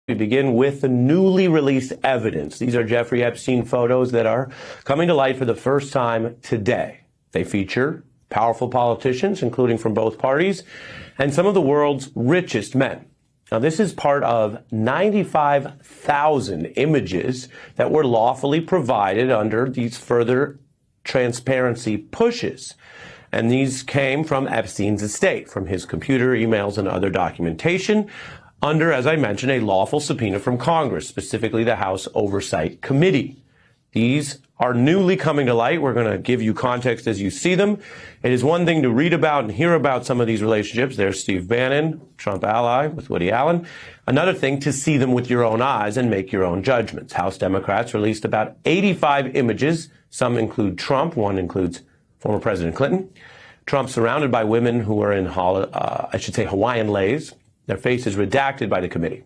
We begin with the newly released evidence. These are Jeffrey Epstein photos that are coming to light for the first time today. They feature powerful politicians, including from both parties, and some of the world's richest men. Now, this is part of 95,000 images that were lawfully provided under these further transparency pushes. And these came from Epstein's estate, from his computer, emails, and other documentation, under, as I mentioned, a lawful subpoena from Congress, specifically the House Oversight Committee. These are newly coming to light. We're going to give you context as you see them. It is one thing to read about and hear about some of these relationships. There's Steve Bannon, Trump ally with Woody Allen. Another thing to see them with your own eyes and make your own judgments. House Democrats released about 85 images. Some include Trump. One includes former President Clinton. Trump surrounded by women who are in, Hawaiian leis. Their faces redacted by the committee.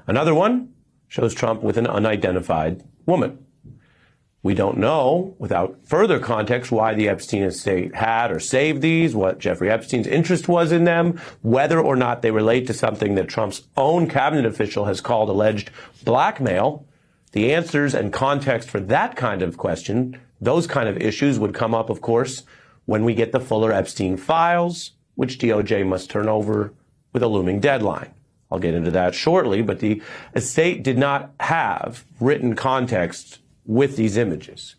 Another one shows Trump with an unidentified woman. We don't know, without further context, why the Epstein estate had or saved these, what Jeffrey Epstein's interest was in them, whether or not they relate to something that Trump's own cabinet official has called alleged blackmail. The answers and context for that kind of question, those kind of issues would come up, of course, when we get the fuller Epstein files, which DOJ must turn over with a looming deadline. I'll get into that shortly, but the estate did not have written context with these images.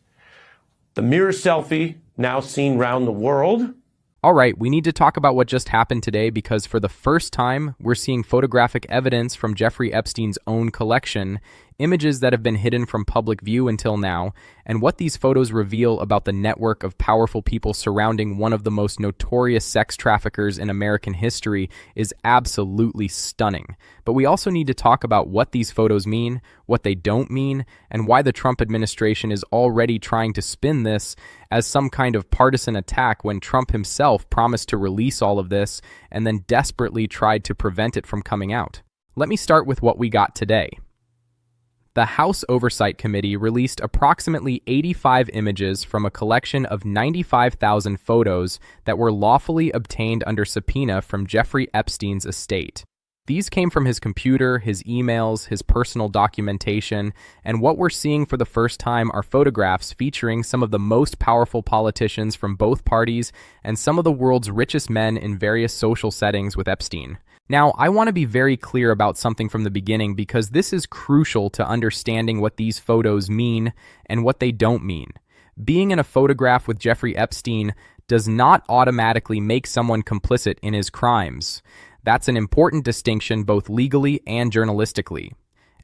The mirror selfie, now seen around the world. All right, we need to talk about what just happened today because for the first time, we're seeing photographic evidence from Jeffrey Epstein's own collection, images that have been hidden from public view until now, and what these photos reveal about the network of powerful people surrounding one of the most notorious sex traffickers in American history is absolutely stunning. But we also need to talk about what these photos mean, what they don't mean, and why the Trump administration is already trying to spin this as some kind of partisan attack when Trump himself promised to release all of this and then desperately tried to prevent it from coming out. Let me start with what we got today. The House Oversight Committee released approximately 85 images from a collection of 95,000 photos that were lawfully obtained under subpoena from Jeffrey Epstein's estate. These came from his computer, his emails, his personal documentation, and what we're seeing for the first time are photographs featuring some of the most powerful politicians from both parties and some of the world's richest men in various social settings with Epstein. Now, I want to be very clear about something from the beginning because this is crucial to understanding what these photos mean and what they don't mean. Being in a photograph with Jeffrey Epstein does not automatically make someone complicit in his crimes. That's an important distinction both legally and journalistically.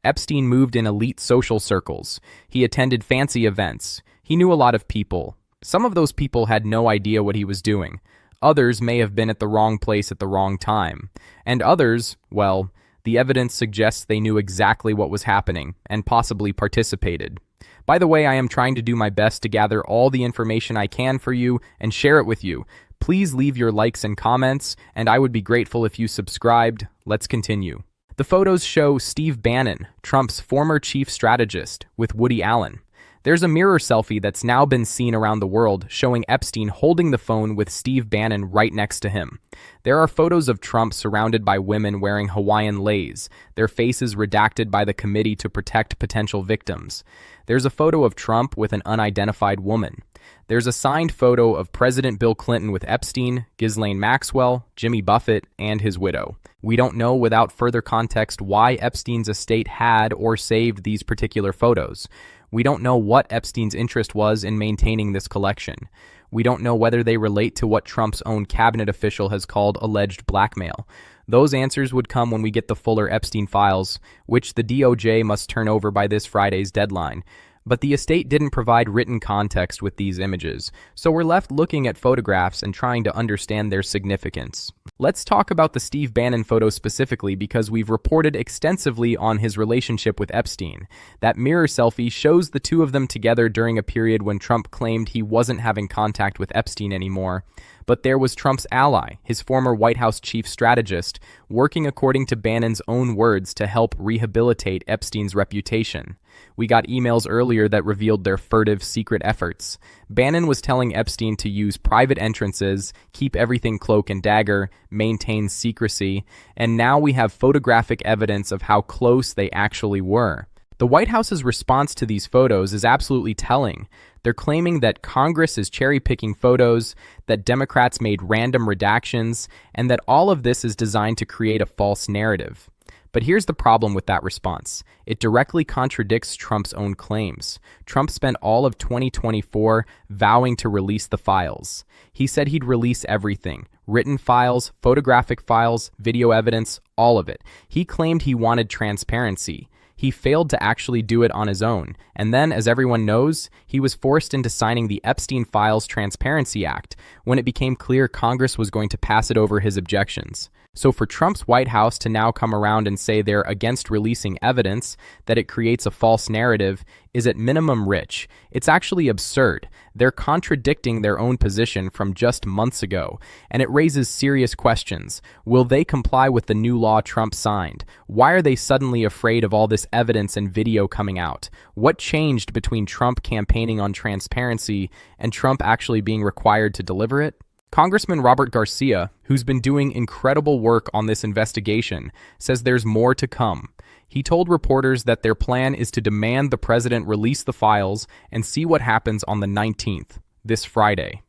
Epstein moved in elite social circles. He attended fancy events. He knew a lot of people. Some of those people had no idea what he was doing. Others may have been at the wrong place at the wrong time. And others, well, the evidence suggests they knew exactly what was happening and possibly participated. By the way, I am trying to do my best to gather all the information I can for you and share it with you. Please leave your likes and comments, and I would be grateful if you subscribed. Let's continue. The photos show Steve Bannon, Trump's former chief strategist, with Woody Allen. There's a mirror selfie that's now been seen around the world showing Epstein holding the phone with Steve Bannon right next to him. There are photos of Trump surrounded by women wearing Hawaiian leis, their faces redacted by the committee to protect potential victims. There's a photo of Trump with an unidentified woman. There's a signed photo of President Bill Clinton with Epstein, Ghislaine Maxwell, Jimmy Buffett, and his widow. We don't know without further context why Epstein's estate had or saved these particular photos. We don't know what Epstein's interest was in maintaining this collection. We don't know whether they relate to what Trump's own cabinet official has called alleged blackmail. Those answers would come when we get the fuller Epstein files, which the DOJ must turn over by this Friday's deadline. But the estate didn't provide written context with these images, so we're left looking at photographs and trying to understand their significance. Let's talk about the Steve Bannon photo specifically because we've reported extensively on his relationship with Epstein. That mirror selfie shows the two of them together during a period when Trump claimed he wasn't having contact with Epstein anymore. But there was Trump's ally, his former White House chief strategist, working according to Bannon's own words to help rehabilitate Epstein's reputation. We got emails earlier that revealed their furtive, secret efforts. Bannon was telling Epstein to use private entrances, keep everything cloak and dagger, maintain secrecy, and now we have photographic evidence of how close they actually were. The White House's response to these photos is absolutely telling. They're claiming that Congress is cherry-picking photos, that Democrats made random redactions, and that all of this is designed to create a false narrative. But here's the problem with that response. It directly contradicts Trump's own claims. Trump spent all of 2024 vowing to release the files. He said he'd release everything: written files, photographic files, video evidence, all of it. He claimed he wanted transparency. He failed to actually do it on his own, and then, as everyone knows, he was forced into signing the Epstein Files Transparency Act when it became clear Congress was going to pass it over his objections. So for Trump's White House to now come around and say they're against releasing evidence, that it creates a false narrative, is at minimum rich. It's actually absurd. They're contradicting their own position from just months ago, and it raises serious questions. Will they comply with the new law Trump signed? Why are they suddenly afraid of all this evidence and video coming out? What changed between Trump campaigning on transparency and Trump actually being required to deliver it? Congressman Robert Garcia, who's been doing incredible work on this investigation, says there's more to come. He told reporters that their plan is to demand the president release the files and see what happens on the 19th, this Friday.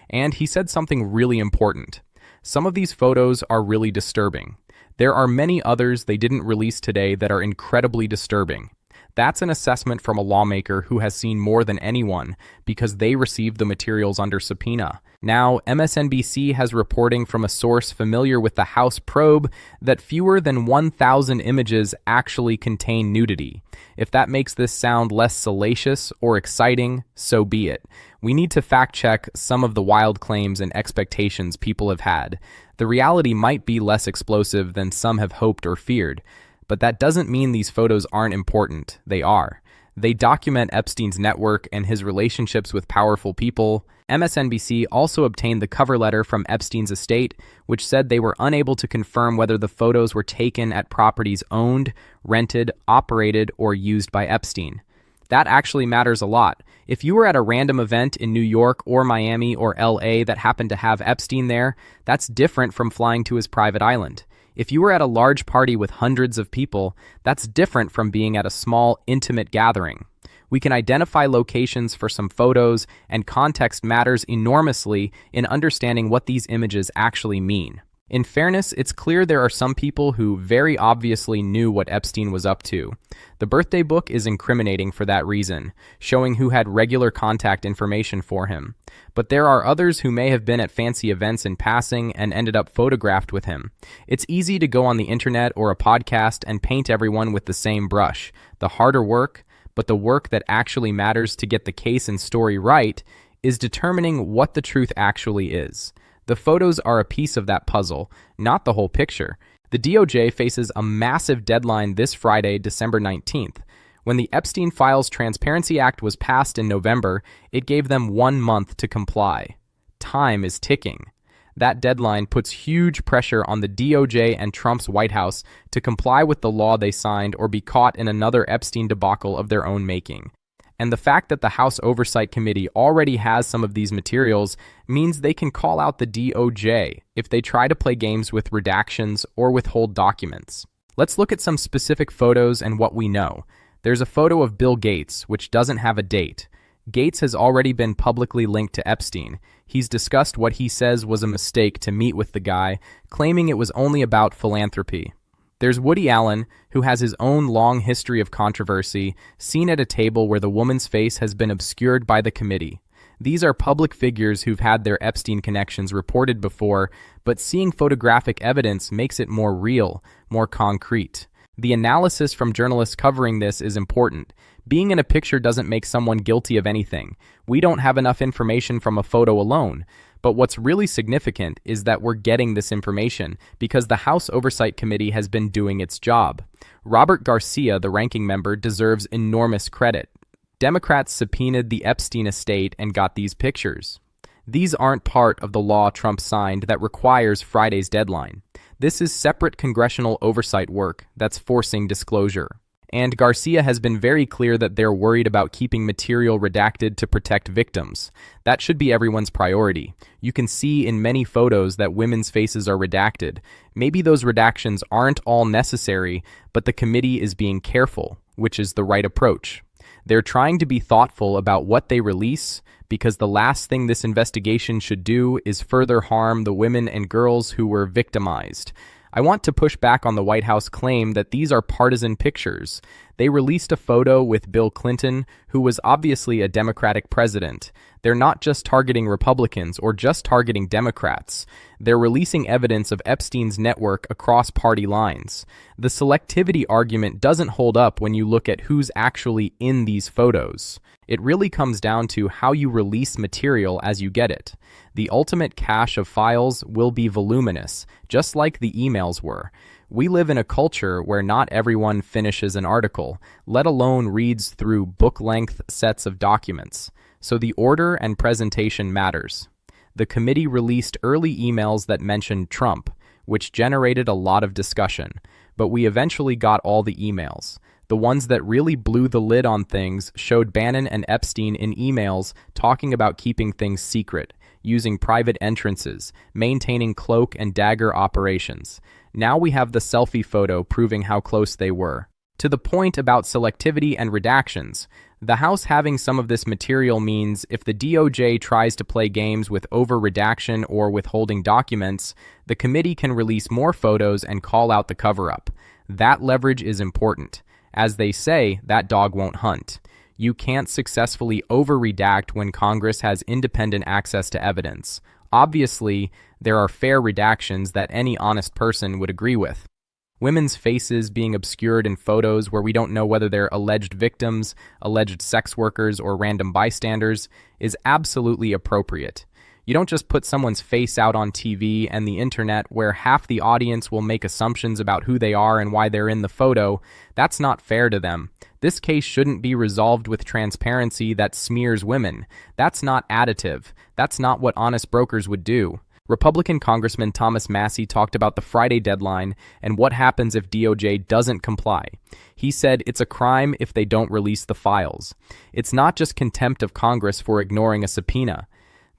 And he said something really important. Some of these photos are really disturbing. There are many others they didn't release today that are incredibly disturbing. That's an assessment from a lawmaker who has seen more than anyone because they received the materials under subpoena. Now, MSNBC has reporting from a source familiar with the House probe that fewer than 1,000 images actually contain nudity. If that makes this sound less salacious or exciting, so be it. We need to fact-check some of the wild claims and expectations people have had. The reality might be less explosive than some have hoped or feared. But that doesn't mean these photos aren't important. They are. They document Epstein's network and his relationships with powerful people. MSNBC also obtained the cover letter from Epstein's estate, which said they were unable to confirm whether the photos were taken at properties owned, rented, operated, or used by Epstein. That actually matters a lot. If you were at a random event in New York or Miami or LA that happened to have Epstein there, that's different from flying to his private island. If you were at a large party with hundreds of people, that's different from being at a small, intimate gathering. We can identify locations for some photos, and context matters enormously in understanding what these images actually mean. In fairness, it's clear there are some people who very obviously knew what Epstein was up to. The birthday book is incriminating for that reason, showing who had regular contact information for him. But there are others who may have been at fancy events in passing and ended up photographed with him. It's easy to go on the internet or a podcast and paint everyone with the same brush. The harder work, but the work that actually matters to get the case and story right, is determining what the truth actually is. The photos are a piece of that puzzle, not the whole picture. The DOJ faces a massive deadline this Friday, December 19th. When the Epstein Files Transparency Act was passed in November, it gave them 1 month to comply. Time is ticking. That deadline puts huge pressure on the DOJ and Trump's White House to comply with the law they signed or be caught in another Epstein debacle of their own making. And the fact that the House Oversight Committee already has some of these materials means they can call out the DOJ if they try to play games with redactions or withhold documents. Let's look at some specific photos and what we know. There's a photo of Bill Gates, which doesn't have a date. Gates has already been publicly linked to Epstein. He's discussed what he says was a mistake to meet with the guy, claiming it was only about philanthropy. There's Woody Allen, who has his own long history of controversy, seen at a table where the woman's face has been obscured by the committee. These are public figures who've had their Epstein connections reported before, but seeing photographic evidence makes it more real, more concrete. The analysis from journalists covering this is important. Being in a picture doesn't make someone guilty of anything. We don't have enough information from a photo alone. But what's really significant is that we're getting this information because the House Oversight Committee has been doing its job. Robert Garcia, the ranking member, deserves enormous credit. Democrats subpoenaed the Epstein estate and got these pictures. These aren't part of the law Trump signed that requires Friday's deadline. This is separate congressional oversight work that's forcing disclosure. And Garcia has been very clear that they're worried about keeping material redacted to protect victims. That should be everyone's priority. You can see in many photos that women's faces are redacted. Maybe those redactions aren't all necessary, but the committee is being careful, which is the right approach. They're trying to be thoughtful about what they release, because the last thing this investigation should do is further harm the women and girls who were victimized. I want to push back on the White House claim that these are partisan pictures. They released a photo with Bill Clinton, who was obviously a Democratic president. They're not just targeting Republicans or just targeting Democrats. They're releasing evidence of Epstein's network across party lines. The selectivity argument doesn't hold up when you look at who's actually in these photos. It really comes down to how you release material as you get it. The ultimate cache of files will be voluminous, just like the emails were. We live in a culture where not everyone finishes an article, let alone reads through book-length sets of documents. So the order and presentation matters. The committee released early emails that mentioned Trump, which generated a lot of discussion, but we eventually got all the emails. The ones that really blew the lid on things showed Bannon and Epstein in emails talking about keeping things secret, using private entrances, maintaining cloak and dagger operations. Now we have the selfie photo proving how close they were. To the point about selectivity and redactions, the House having some of this material means if the DOJ tries to play games with over-redaction or withholding documents, the committee can release more photos and call out the cover-up. That leverage is important. As they say, that dog won't hunt. You can't successfully over-redact when Congress has independent access to evidence. Obviously, there are fair redactions that any honest person would agree with. Women's faces being obscured in photos where we don't know whether they're alleged victims, alleged sex workers, or random bystanders is absolutely appropriate. You don't just put someone's face out on TV and the internet where half the audience will make assumptions about who they are and why they're in the photo. That's not fair to them. This case shouldn't be resolved with transparency that smears women. That's not additive. That's not what honest brokers would do. Republican Congressman Thomas Massie talked about the Friday deadline and what happens if DOJ doesn't comply. He said it's a crime if they don't release the files. It's not just contempt of Congress for ignoring a subpoena.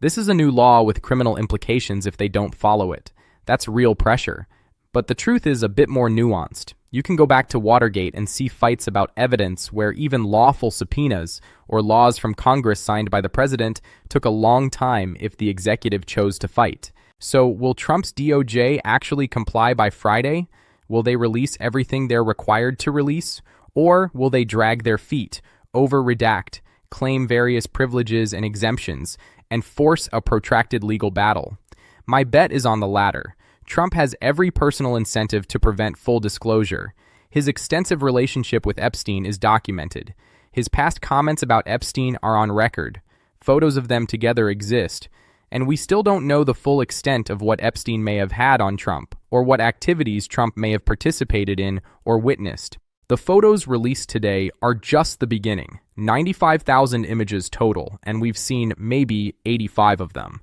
This is a new law with criminal implications if they don't follow it. That's real pressure. But the truth is a bit more nuanced. You can go back to Watergate and see fights about evidence where even lawful subpoenas or laws from Congress signed by the president took a long time if the executive chose to fight. So will Trump's DOJ actually comply by Friday? Will they release everything they're required to release? Or will they drag their feet, over-redact, claim various privileges and exemptions, and force a protracted legal battle? My bet is on the latter. Trump has every personal incentive to prevent full disclosure. His extensive relationship with Epstein is documented. His past comments about Epstein are on record. Photos of them together exist. And we still don't know the full extent of what Epstein may have had on Trump, or what activities Trump may have participated in or witnessed. The photos released today are just the beginning. 95,000 images total, and we've seen maybe 85 of them.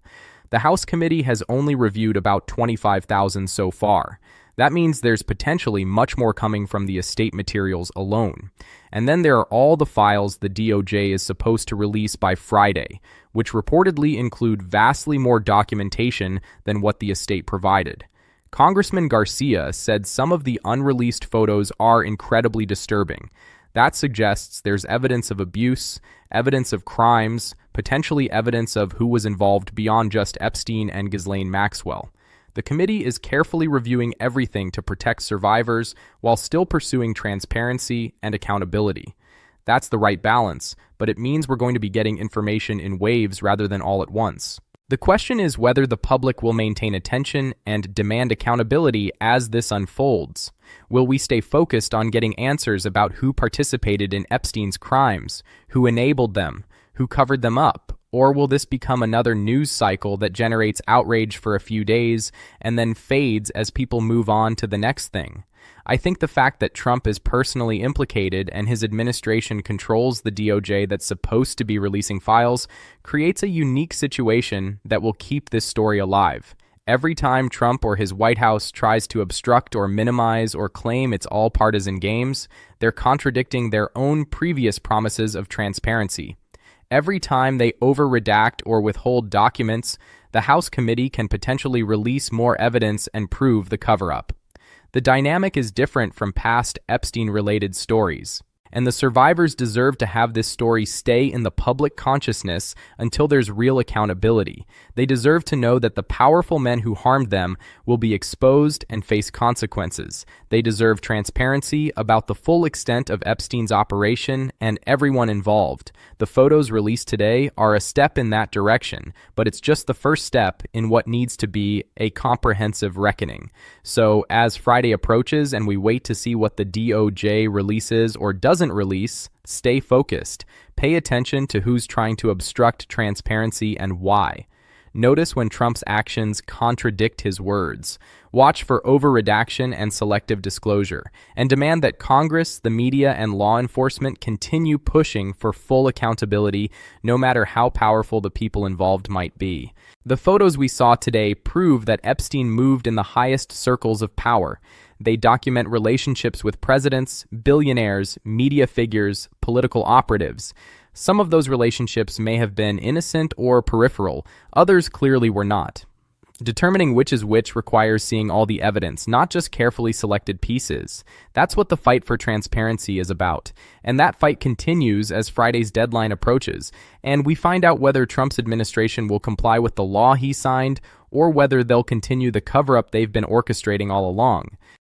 The House committee has only reviewed about 25,000 so far. That means there's potentially much more coming from the estate materials alone. And then there are all the files the DOJ is supposed to release by Friday, which reportedly include vastly more documentation than what the estate provided. Congressman Garcia said some of the unreleased photos are incredibly disturbing. That suggests there's evidence of abuse, evidence of crimes, potentially evidence of who was involved beyond just Epstein and Ghislaine Maxwell. The committee is carefully reviewing everything to protect survivors while still pursuing transparency and accountability. That's the right balance, but it means we're going to be getting information in waves rather than all at once. The question is whether the public will maintain attention and demand accountability as this unfolds. Will we stay focused on getting answers about who participated in Epstein's crimes, who enabled them, who covered them up? Or will this become another news cycle that generates outrage for a few days and then fades as people move on to the next thing? I think the fact that Trump is personally implicated and his administration controls the DOJ that's supposed to be releasing files creates a unique situation that will keep this story alive. Every time Trump or his White House tries to obstruct or minimize or claim it's all partisan games, they're contradicting their own previous promises of transparency. Every time they over-redact or withhold documents, the House committee can potentially release more evidence and prove the cover-up. The dynamic is different from past Epstein-related stories, and the survivors deserve to have this story stay in the public consciousness until there's real accountability. They deserve to know that the powerful men who harmed them will be exposed and face consequences. They deserve transparency about the full extent of Epstein's operation and everyone involved. The photos released today are a step in that direction, but it's just the first step in what needs to be a comprehensive reckoning. So as Friday approaches and we wait to see what the DOJ releases or doesn't release, stay focused. Pay attention to who's trying to obstruct transparency and why. Notice when Trump's actions contradict his words. Watch for over-redaction and selective disclosure, and demand that Congress, the media, and law enforcement continue pushing for full accountability, no matter how powerful the people involved might be. The photos we saw today prove that Epstein moved in the highest circles of power. They document relationships with presidents, billionaires, media figures, political operatives. Some of those relationships may have been innocent or peripheral, others clearly were not. Determining which is which requires seeing all the evidence, not just carefully selected pieces. That's what the fight for transparency is about. And that fight continues as Friday's deadline approaches, and we find out whether Trump's administration will comply with the law he signed or whether they'll continue the cover-up they've been orchestrating all along.